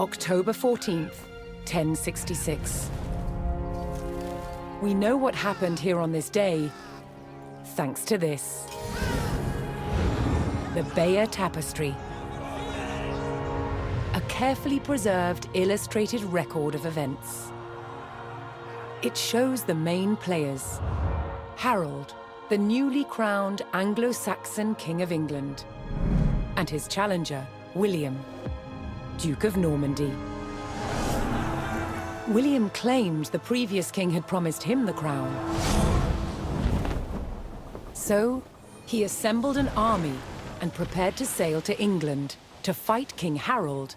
October 14th, 1066. We know what happened here on this day, thanks to this. The Bayeux Tapestry. A carefully preserved, illustrated record of events. It shows the main players. Harold, the newly crowned Anglo-Saxon King of England, and his challenger, William, Duke of Normandy. William claimed the previous king had promised him the crown. So, he assembled an army and prepared to sail to England to fight King Harold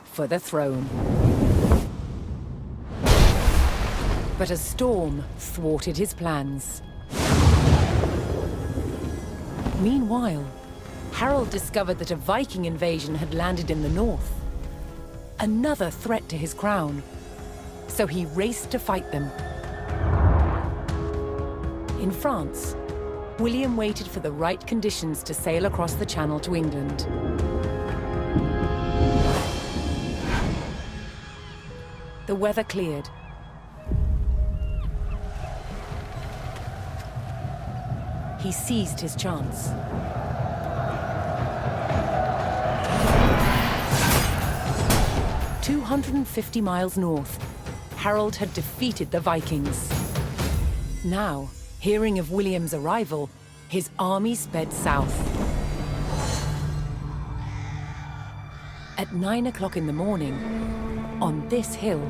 for the throne. But a storm thwarted his plans. Meanwhile, Harold discovered that a Viking invasion had landed in the north. Another threat to his crown. So he raced to fight them. In France, William waited for the right conditions to sail across the Channel to England. The weather cleared. He seized his chance. "250 miles north, Harold had defeated the Vikings. Now, hearing of William's arrival, his army sped south. At 9 o'clock in the morning, on this hill,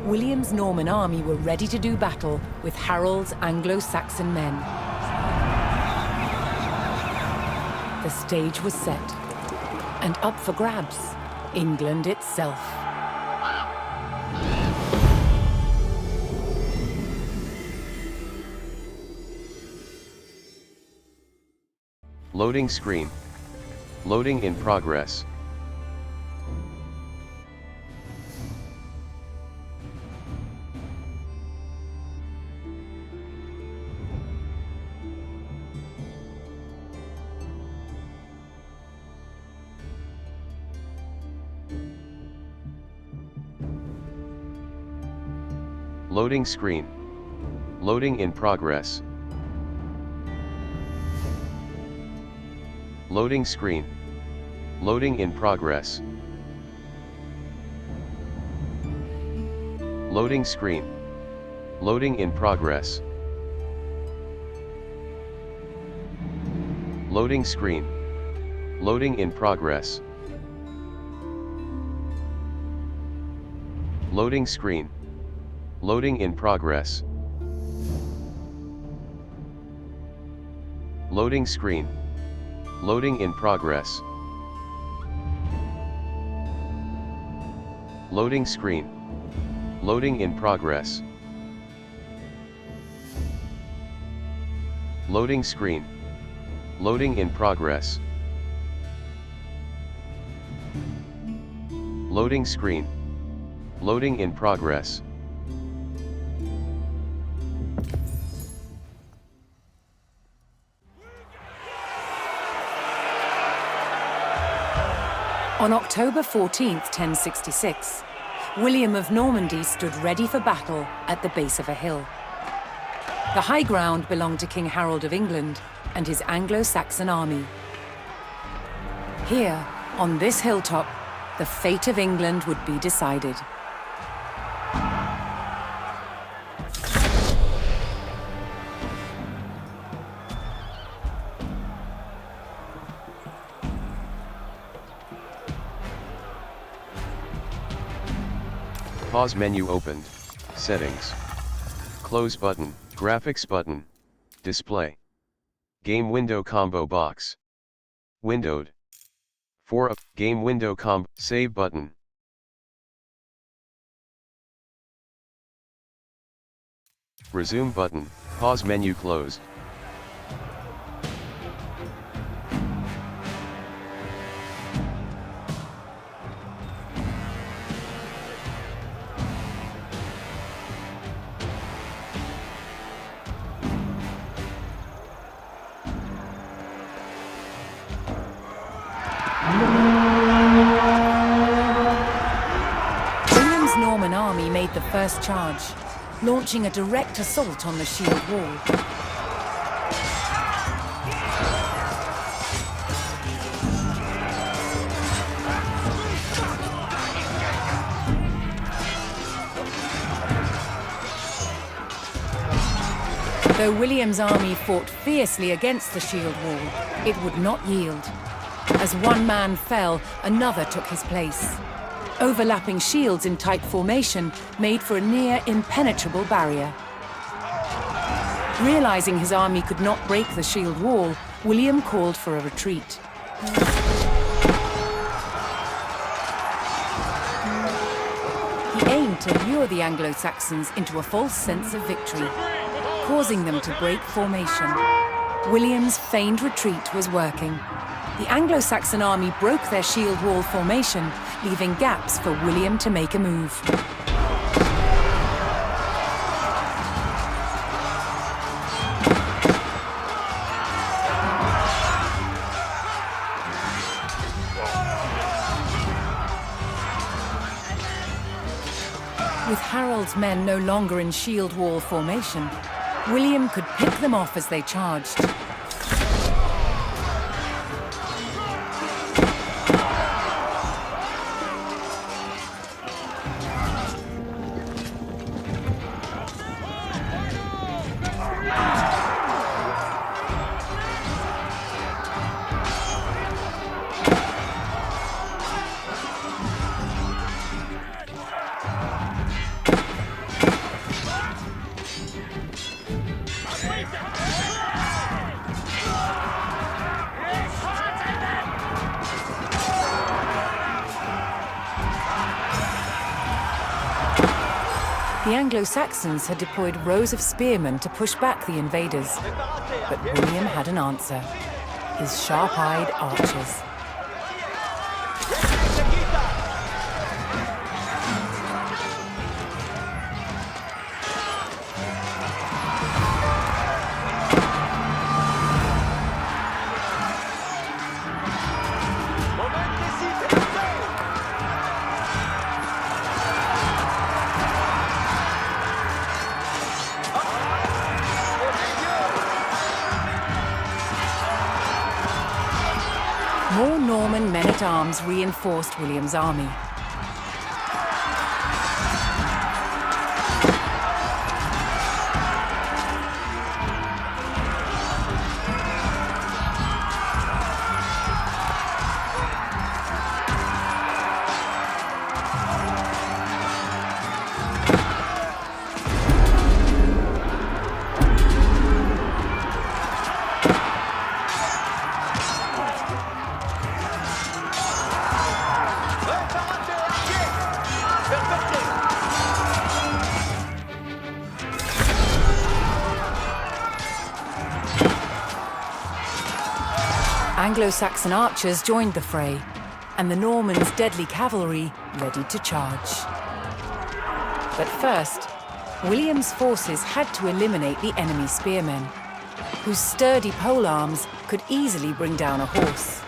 William's Norman army were ready to do battle with Harold's Anglo-Saxon men. The stage was set, and up for grabs, England itself. Loading screen. Loading in progress. Loading screen. Loading in progress. Loading screen. Loading in progress. Loading screen. Loading in progress. Loading screen. Loading in progress. Loading screen. Loading in progress. Loading screen. Loading in progress. Loading screen. Loading in progress. Loading screen. Loading in progress. Loading screen. Loading in progress. On October 14th, 1066, William of Normandy stood ready for battle at the base of a hill. The high ground belonged to King Harold of England and his Anglo-Saxon army. Here, on this hilltop, the fate of England would be decided. Pause menu opened. Settings. Close button. Graphics button. Display. Game window combo box. Windowed. 4 of game window combo. Save button. Resume button. Pause menu closed. first charge, launching a direct assault on the shield wall. Though William's army fought fiercely against the shield wall, it would not yield. As one man fell, another took his place. Overlapping shields in tight formation made for a near impenetrable barrier. Realizing his army could not break the shield wall, William called for a retreat. He aimed to lure the Anglo-Saxons into a false sense of victory, causing them to break formation. William's feigned retreat was working. The Anglo-Saxon army broke their shield wall formation, leaving gaps for William to make a move. With Harold's men no longer in shield wall formation, William could pick them off as they charged. The Anglo-Saxons had deployed rows of spearmen to push back the invaders, but William had an answer: his sharp-eyed archers. More Norman men-at-arms reinforced William's army. Anglo-Saxon archers joined the fray, and the Normans' deadly cavalry readied to charge. But first, William's forces had to eliminate the enemy spearmen, whose sturdy polearms could easily bring down a horse.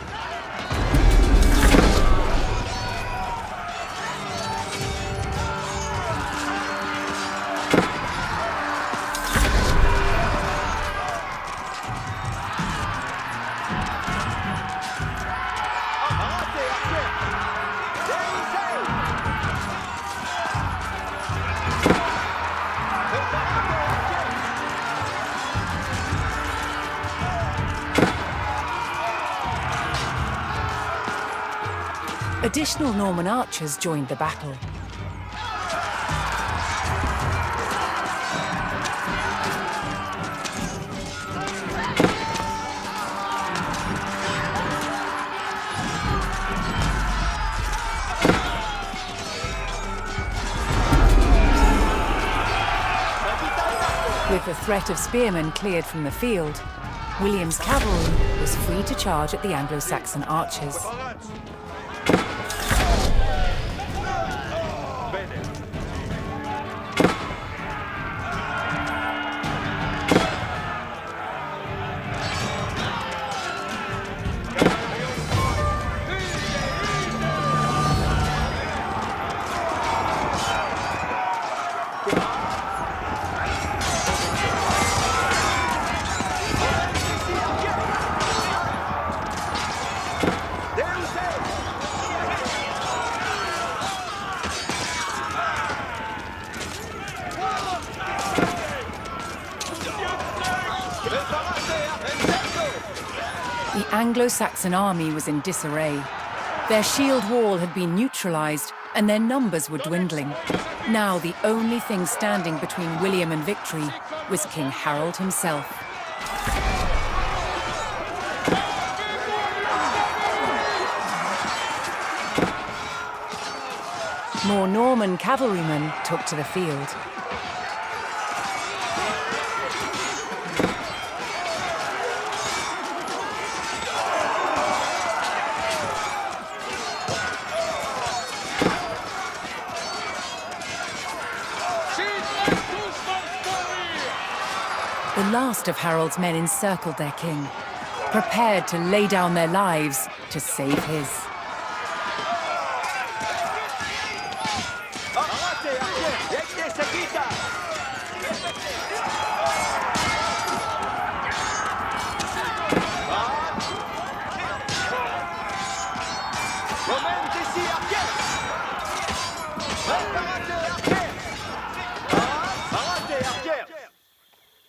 Additional Norman archers joined the battle. With the threat of spearmen cleared from the field, William's cavalry was free to charge at the Anglo-Saxon archers. Anglo-Saxon army was in disarray. Their shield wall had been neutralized, and their numbers were dwindling. Now the only thing standing between William and victory was King Harold himself. More Norman cavalrymen took to the field. The last of Harold's men encircled their king, prepared to lay down their lives to save his.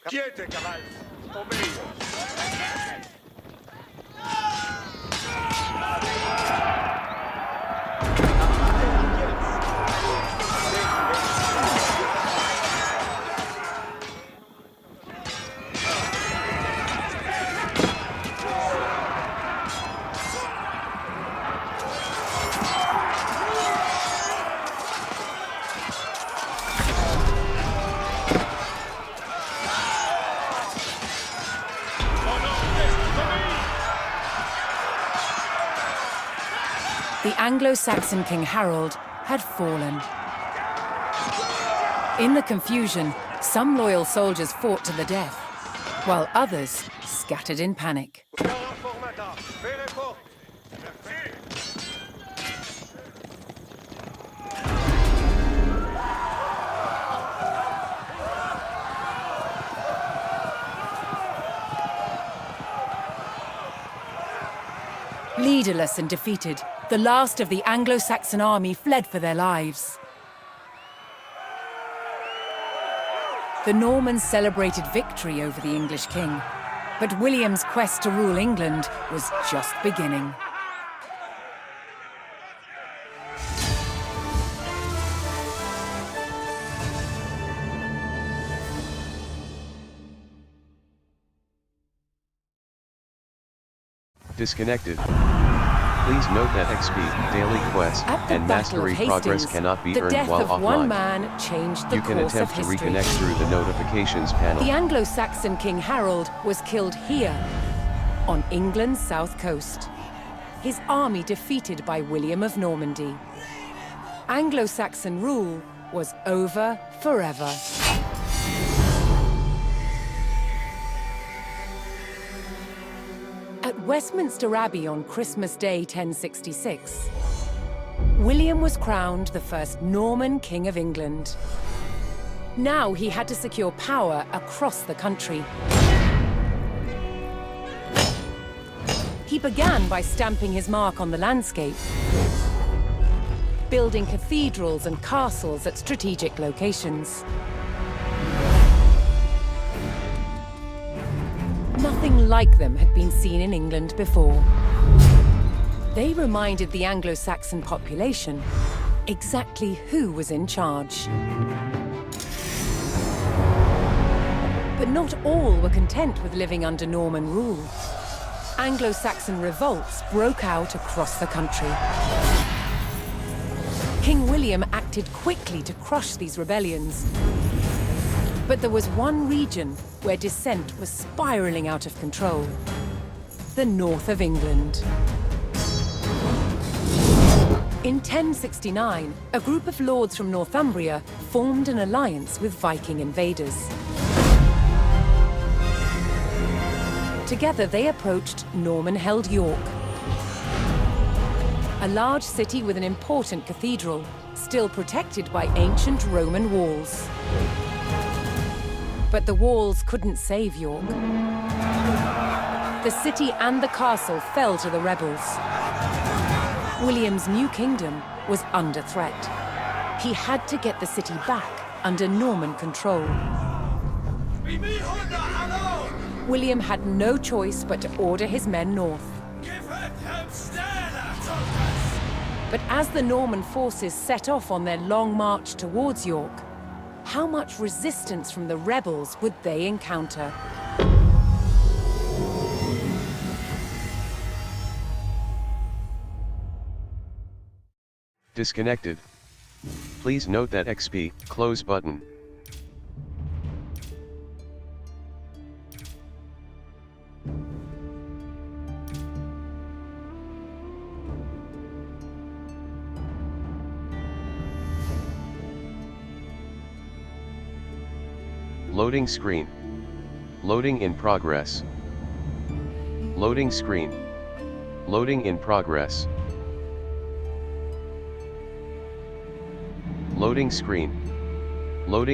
Quiete, cabal. Obéidos. The Anglo-Saxon King Harold had fallen. In the confusion, some loyal soldiers fought to the death, while others scattered in panic. Leaderless and defeated, the last of the Anglo-Saxon army fled for their lives. The Normans celebrated victory over the English king, but William's quest to rule England was just beginning. Disconnected. Please note that XP, daily quests, and mastery progress cannot be earned while offline. The death of one man changed the course of history. You can attempt to reconnect through the notifications panel. The Anglo-Saxon King Harold was killed here, on England's south coast. His army defeated by William of Normandy. Anglo-Saxon rule was over forever. At Westminster Abbey on Christmas Day 1066, William was crowned the first Norman King of England. Now he had to secure power across the country. He began by stamping his mark on the landscape, building cathedrals and castles at strategic locations. Nothing like them had been seen in England before. They reminded the Anglo-Saxon population exactly who was in charge. But not all were content with living under Norman rule. Anglo-Saxon revolts broke out across the country. King William acted quickly to crush these rebellions. But there was one region where dissent was spiraling out of control: the north of England. In 1069, a group of lords from Northumbria formed an alliance with Viking invaders. Together they approached Norman-held York, a large city with an important cathedral, still protected by ancient Roman walls. But the walls couldn't save York. The city and the castle fell to the rebels. William's new kingdom was under threat. He had to get the city back under Norman control. William had no choice but to order his men north. But as the Norman forces set off on their long march towards York, how much resistance from the rebels would they encounter? Disconnected. Please note that XP, close button. Loading screen. Loading in progress. Loading screen. Loading in progress. Loading screen. Loading.